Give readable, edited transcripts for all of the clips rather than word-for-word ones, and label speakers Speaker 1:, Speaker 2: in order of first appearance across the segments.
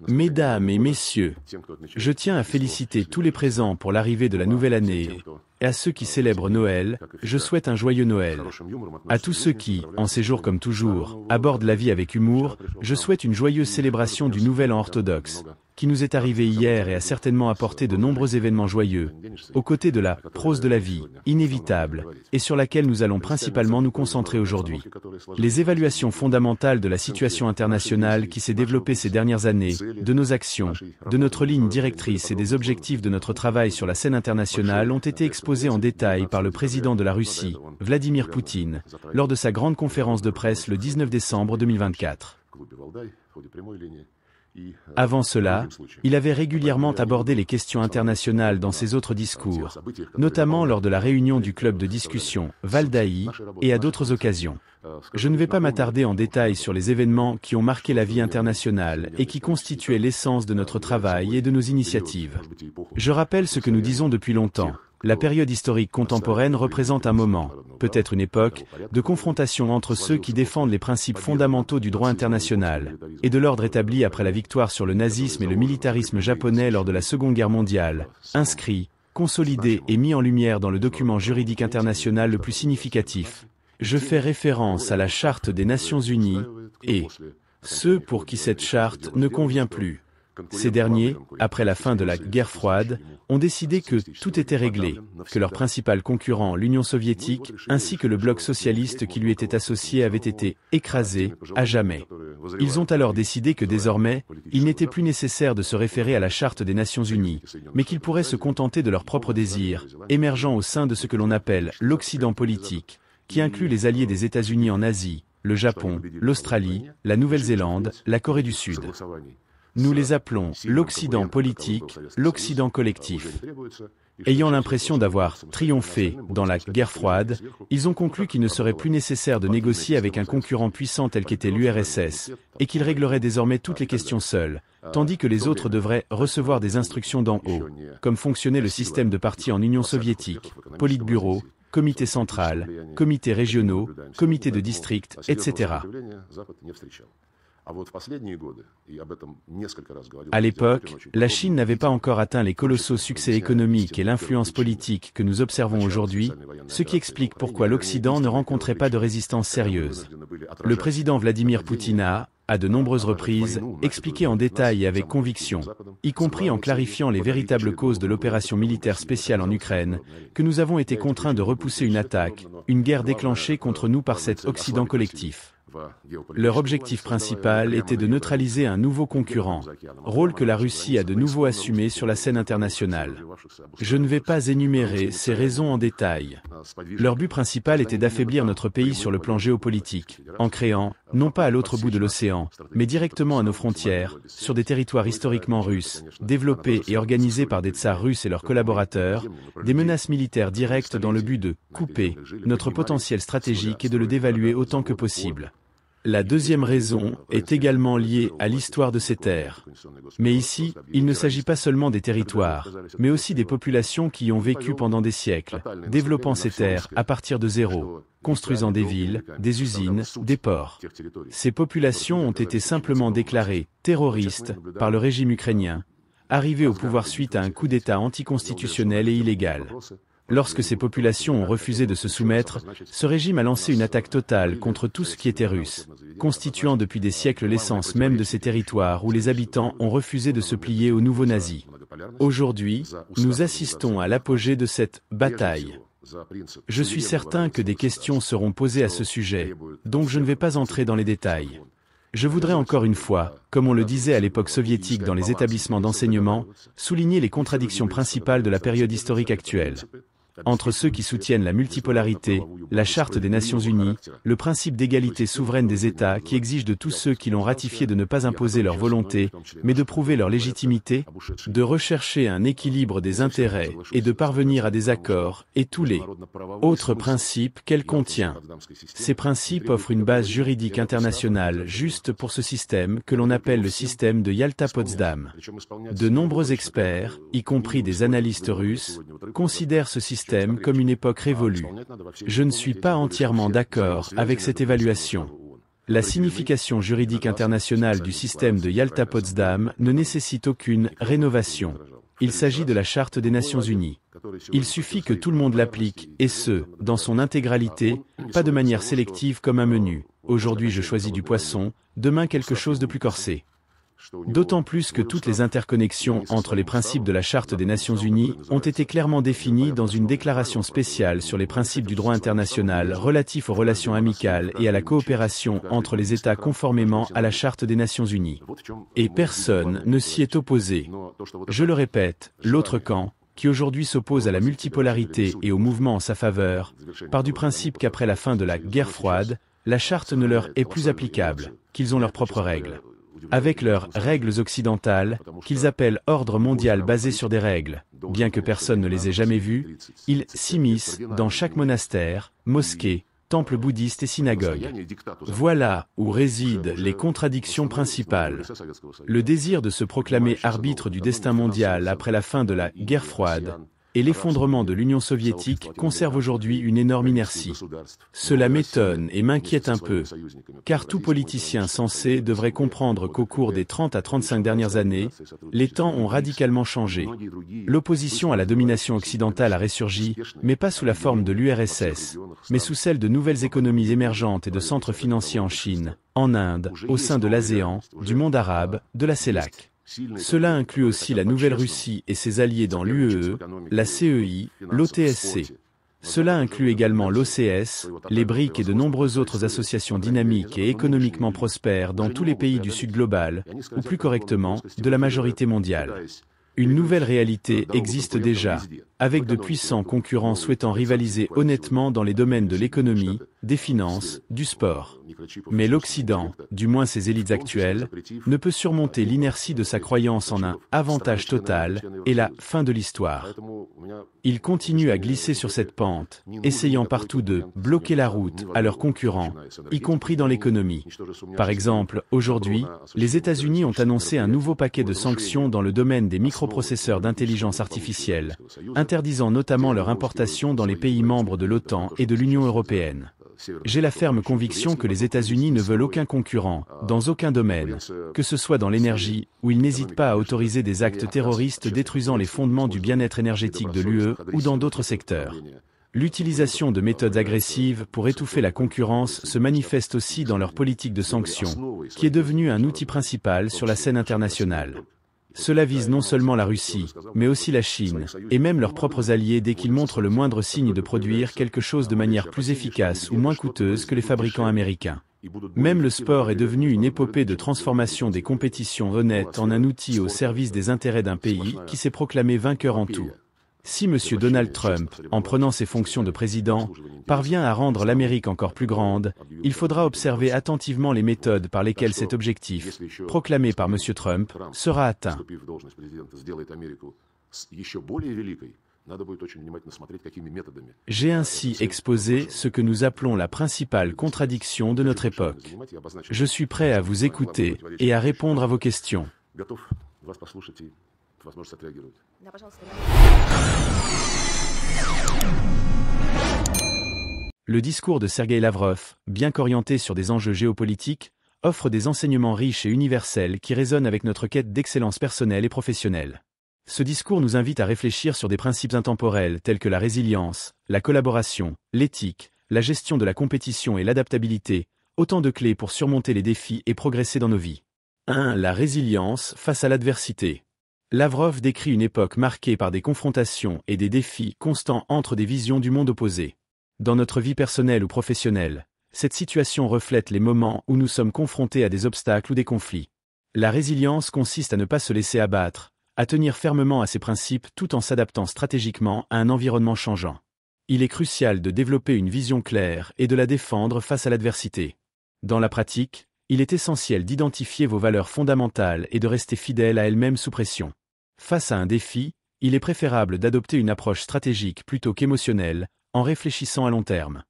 Speaker 1: Mesdames et messieurs, je tiens à féliciter tous les présents pour l'arrivée de la nouvelle année, et à ceux qui célèbrent Noël, je souhaite un joyeux Noël. À tous ceux qui, en ces jours comme toujours, abordent la vie avec humour, je souhaite une joyeuse célébration du Nouvel An orthodoxe, qui nous est arrivé hier et a certainement apporté de nombreux événements joyeux, aux côtés de la prose de la vie, inévitable, et sur laquelle nous allons principalement nous concentrer aujourd'hui. Les évaluations fondamentales de la situation internationale qui s'est développée ces dernières années, de nos actions, de notre ligne directrice et des objectifs de notre travail sur la scène internationale ont été exposés en détail par le président de la Russie, Vladimir Poutine, lors de sa grande conférence de presse le 19 décembre 2024. Avant cela, il avait régulièrement abordé les questions internationales dans ses autres discours, notamment lors de la réunion du club de discussion Valdaï et à d'autres occasions. Je ne vais pas m'attarder en détail sur les événements qui ont marqué la vie internationale et qui constituaient l'essence de notre travail et de nos initiatives. Je rappelle ce que nous disons depuis longtemps. La période historique contemporaine représente un moment, peut-être une époque, de confrontation entre ceux qui défendent les principes fondamentaux du droit international, et de l'ordre établi après la victoire sur le nazisme et le militarisme japonais lors de la Seconde Guerre mondiale, inscrit, consolidé et mis en lumière dans le document juridique international le plus significatif. Je fais référence à la Charte des Nations Unies, et ceux pour qui cette charte ne convient plus. Ces derniers, après la fin de la guerre froide, ont décidé que tout était réglé, que leur principal concurrent, l'Union soviétique, ainsi que le bloc socialiste qui lui était associé avaient été écrasés à jamais. Ils ont alors décidé que désormais, il n'était plus nécessaire de se référer à la Charte des Nations Unies, mais qu'ils pourraient se contenter de leurs propres désirs, émergeant au sein de ce que l'on appelle l'Occident politique, qui inclut les alliés des États-Unis en Asie, le Japon, l'Australie, la Nouvelle-Zélande, la Corée du Sud. Nous les appelons l'Occident politique, l'Occident collectif. Ayant l'impression d'avoir triomphé dans la guerre froide, ils ont conclu qu'il ne serait plus nécessaire de négocier avec un concurrent puissant tel qu'était l'URSS, et qu'ils régleraient désormais toutes les questions seuls, tandis que les autres devraient recevoir des instructions d'en haut, comme fonctionnait le système de partis en Union soviétique, politburo, comité central, comités régionaux, comités de district, etc. À l'époque, la Chine n'avait pas encore atteint les colossaux succès économiques et l'influence politique que nous observons aujourd'hui, ce qui explique pourquoi l'Occident ne rencontrait pas de résistance sérieuse. Le président Vladimir Poutine a, à de nombreuses reprises, expliqué en détail et avec conviction, y compris en clarifiant les véritables causes de l'opération militaire spéciale en Ukraine, que nous avons été contraints de repousser une attaque, une guerre déclenchée contre nous par cet Occident collectif. Leur objectif principal était de neutraliser un nouveau concurrent, rôle que la Russie a de nouveau assumé sur la scène internationale. Je ne vais pas énumérer ces raisons en détail. Leur but principal était d'affaiblir notre pays sur le plan géopolitique, en créant, non pas à l'autre bout de l'océan, mais directement à nos frontières, sur des territoires historiquement russes, développés et organisés par des tsars russes et leurs collaborateurs, des menaces militaires directes dans le but de couper notre potentiel stratégique et de le dévaluer autant que possible. La deuxième raison est également liée à l'histoire de ces terres. Mais ici, il ne s'agit pas seulement des territoires, mais aussi des populations qui y ont vécu pendant des siècles, développant ces terres à partir de zéro, construisant des villes, des usines, des ports. Ces populations ont été simplement déclarées terroristes par le régime ukrainien, arrivé au pouvoir suite à un coup d'État anticonstitutionnel et illégal. Lorsque ces populations ont refusé de se soumettre, ce régime a lancé une attaque totale contre tout ce qui était russe, constituant depuis des siècles l'essence même de ces territoires où les habitants ont refusé de se plier aux nouveaux nazis. Aujourd'hui, nous assistons à l'apogée de cette bataille. Je suis certain que des questions seront posées à ce sujet, donc je ne vais pas entrer dans les détails. Je voudrais encore une fois, comme on le disait à l'époque soviétique dans les établissements d'enseignement, souligner les contradictions principales de la période historique actuelle. Entre ceux qui soutiennent la multipolarité, la Charte des Nations Unies, le principe d'égalité souveraine des États qui exige de tous ceux qui l'ont ratifié de ne pas imposer leur volonté, mais de prouver leur légitimité, de rechercher un équilibre des intérêts et de parvenir à des accords, et tous les autres principes qu'elle contient. Ces principes offrent une base juridique internationale juste pour ce système que l'on appelle le système de Yalta-Potsdam. De nombreux experts, y compris des analystes russes, considèrent ce système comme une époque révolue. Je ne suis pas entièrement d'accord avec cette évaluation. La signification juridique internationale du système de Yalta-Potsdam ne nécessite aucune rénovation. Il s'agit de la Charte des Nations Unies. Il suffit que tout le monde l'applique, et ce, dans son intégralité, pas de manière sélective comme un menu. Aujourd'hui je choisis du poisson, demain quelque chose de plus corsé. D'autant plus que toutes les interconnexions entre les principes de la Charte des Nations Unies ont été clairement définies dans une déclaration spéciale sur les principes du droit international relatifs aux relations amicales et à la coopération entre les États conformément à la Charte des Nations Unies. Et personne ne s'y est opposé. Je le répète, l'autre camp, qui aujourd'hui s'oppose à la multipolarité et au mouvement en sa faveur, part du principe qu'après la fin de la guerre froide, la Charte ne leur est plus applicable, qu'ils ont leurs propres règles. Avec leurs règles occidentales, qu'ils appellent ordre mondial basé sur des règles, bien que personne ne les ait jamais vues, ils s'immiscent dans chaque monastère, mosquée, temple bouddhiste et synagogue. Voilà où résident les contradictions principales. Le désir de se proclamer arbitre du destin mondial après la fin de la guerre froide et l'effondrement de l'Union soviétique conserve aujourd'hui une énorme inertie. Cela m'étonne et m'inquiète un peu, car tout politicien sensé devrait comprendre qu'au cours des 30 à 35 dernières années, les temps ont radicalement changé. L'opposition à la domination occidentale a ressurgi, mais pas sous la forme de l'URSS, mais sous celle de nouvelles économies émergentes et de centres financiers en Chine, en Inde, au sein de l'ASEAN, du monde arabe, de la CELAC. Cela inclut aussi la Nouvelle-Russie et ses alliés dans l'UEE, la CEI, l'OTSC. Cela inclut également l'OCS, les BRIC et de nombreuses autres associations dynamiques et économiquement prospères dans tous les pays du Sud global, ou plus correctement, de la majorité mondiale. Une nouvelle réalité existe déjà, avec de puissants concurrents souhaitant rivaliser honnêtement dans les domaines de l'économie, des finances, du sport. Mais l'Occident, du moins ses élites actuelles, ne peut surmonter l'inertie de sa croyance en un « avantage total » et la « fin de l'histoire ». Il continue à glisser sur cette pente, essayant partout de « bloquer la route » à leurs concurrents, y compris dans l'économie. Par exemple, aujourd'hui, les États-Unis ont annoncé un nouveau paquet de sanctions dans le domaine des microprocesseurs d'intelligence artificielle, interdisant notamment leur importation dans les pays membres de l'OTAN et de l'Union européenne. J'ai la ferme conviction que les États-Unis ne veulent aucun concurrent, dans aucun domaine, que ce soit dans l'énergie, où ils n'hésitent pas à autoriser des actes terroristes détruisant les fondements du bien-être énergétique de l'UE, ou dans d'autres secteurs. L'utilisation de méthodes agressives pour étouffer la concurrence se manifeste aussi dans leur politique de sanctions, qui est devenue un outil principal sur la scène internationale. Cela vise non seulement la Russie, mais aussi la Chine, et même leurs propres alliés dès qu'ils montrent le moindre signe de produire quelque chose de manière plus efficace ou moins coûteuse que les fabricants américains. Même le sport est devenu une épopée de transformation des compétitions honnêtes en un outil au service des intérêts d'un pays qui s'est proclamé vainqueur en tout. Si M. Donald Trump, en prenant ses fonctions de président, parvient à rendre l'Amérique encore plus grande, il faudra observer attentivement les méthodes par lesquelles cet objectif, proclamé par M. Trump, sera atteint. J'ai ainsi exposé ce que nous appelons la principale contradiction de notre époque. Je suis prêt à vous écouter et à répondre à vos questions. Le discours de Sergueï Lavrov, bien qu'orienté sur des enjeux géopolitiques, offre des enseignements riches et universels qui résonnent avec notre quête d'excellence personnelle et professionnelle. Ce discours nous invite à réfléchir sur des principes intemporels tels que la résilience, la collaboration, l'éthique, la gestion de la compétition et l'adaptabilité, autant de clés pour surmonter les défis et progresser dans nos vies. 1. La résilience face à l'adversité. Lavrov décrit une époque marquée par des confrontations et des défis constants entre des visions du monde opposées. Dans notre vie personnelle ou professionnelle, cette situation reflète les moments où nous sommes confrontés à des obstacles ou des conflits. La résilience consiste à ne pas se laisser abattre, à tenir fermement à ses principes tout en s'adaptant stratégiquement à un environnement changeant. Il est crucial de développer une vision claire et de la défendre face à l'adversité. Dans la pratique, il est essentiel d'identifier vos valeurs fondamentales et de rester fidèle à elles-mêmes sous pression. Face à un défi, il est préférable d'adopter une approche stratégique plutôt qu'émotionnelle, en réfléchissant à long terme.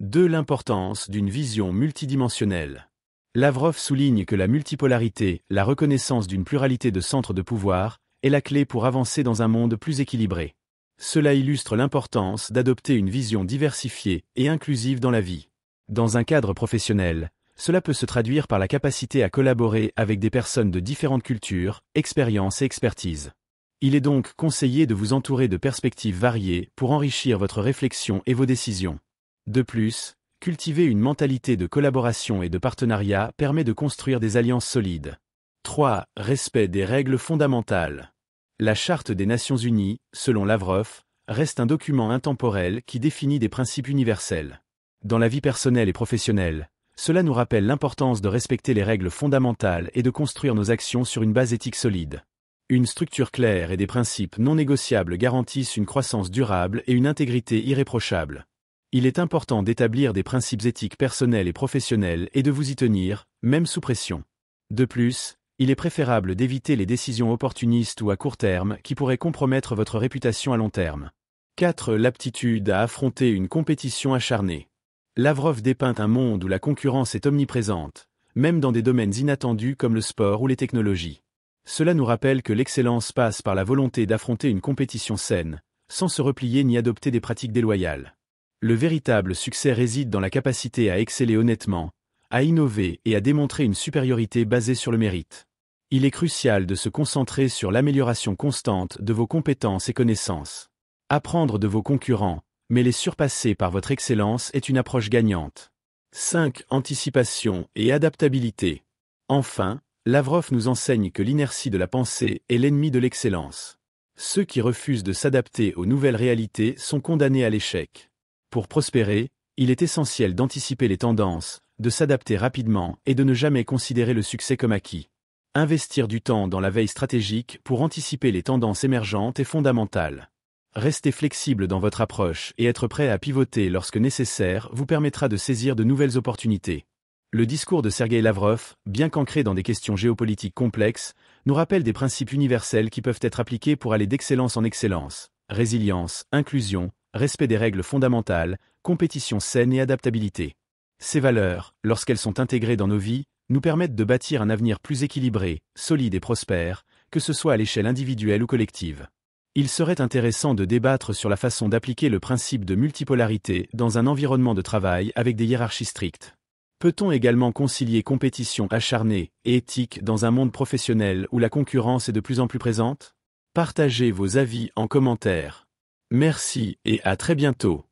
Speaker 1: 2. L'importance d'une vision multidimensionnelle. Lavrov souligne que la multipolarité, la reconnaissance d'une pluralité de centres de pouvoir, est la clé pour avancer dans un monde plus équilibré. Cela illustre l'importance d'adopter une vision diversifiée et inclusive dans la vie. Dans un cadre professionnel, Cela peut se traduire par la capacité à collaborer avec des personnes de différentes cultures, expériences et expertises. Il est donc conseillé de vous entourer de perspectives variées pour enrichir votre réflexion et vos décisions. De plus, cultiver une mentalité de collaboration et de partenariat permet de construire des alliances solides. 3. Respect des règles fondamentales. La Charte des Nations Unies, selon Lavrov, reste un document intemporel qui définit des principes universels. Dans la vie personnelle et professionnelle, cela nous rappelle l'importance de respecter les règles fondamentales et de construire nos actions sur une base éthique solide. Une structure claire et des principes non négociables garantissent une croissance durable et une intégrité irréprochable. Il est important d'établir des principes éthiques personnels et professionnels et de vous y tenir, même sous pression. De plus, il est préférable d'éviter les décisions opportunistes ou à court terme qui pourraient compromettre votre réputation à long terme. 4. L'aptitude à affronter une compétition acharnée. Lavrov dépeint un monde où la concurrence est omniprésente, même dans des domaines inattendus comme le sport ou les technologies. Cela nous rappelle que l'excellence passe par la volonté d'affronter une compétition saine, sans se replier ni adopter des pratiques déloyales. Le véritable succès réside dans la capacité à exceller honnêtement, à innover et à démontrer une supériorité basée sur le mérite. Il est crucial de se concentrer sur l'amélioration constante de vos compétences et connaissances. Apprendre de vos concurrents, mais les surpasser par votre excellence est une approche gagnante. 5. Anticipation et adaptabilité. Enfin, Lavrov nous enseigne que l'inertie de la pensée est l'ennemi de l'excellence. Ceux qui refusent de s'adapter aux nouvelles réalités sont condamnés à l'échec. Pour prospérer, il est essentiel d'anticiper les tendances, de s'adapter rapidement et de ne jamais considérer le succès comme acquis. Investir du temps dans la veille stratégique pour anticiper les tendances émergentes est fondamental. Rester flexible dans votre approche et être prêt à pivoter lorsque nécessaire vous permettra de saisir de nouvelles opportunités. Le discours de Sergueï Lavrov, bien qu'ancré dans des questions géopolitiques complexes, nous rappelle des principes universels qui peuvent être appliqués pour aller d'excellence en excellence: résilience, inclusion, respect des règles fondamentales, compétition saine et adaptabilité. Ces valeurs, lorsqu'elles sont intégrées dans nos vies, nous permettent de bâtir un avenir plus équilibré, solide et prospère, que ce soit à l'échelle individuelle ou collective. Il serait intéressant de débattre sur la façon d'appliquer le principe de multipolarité dans un environnement de travail avec des hiérarchies strictes. Peut-on également concilier compétition acharnée et éthique dans un monde professionnel où la concurrence est de plus en plus présente? Partagez vos avis en commentaire. Merci et à très bientôt.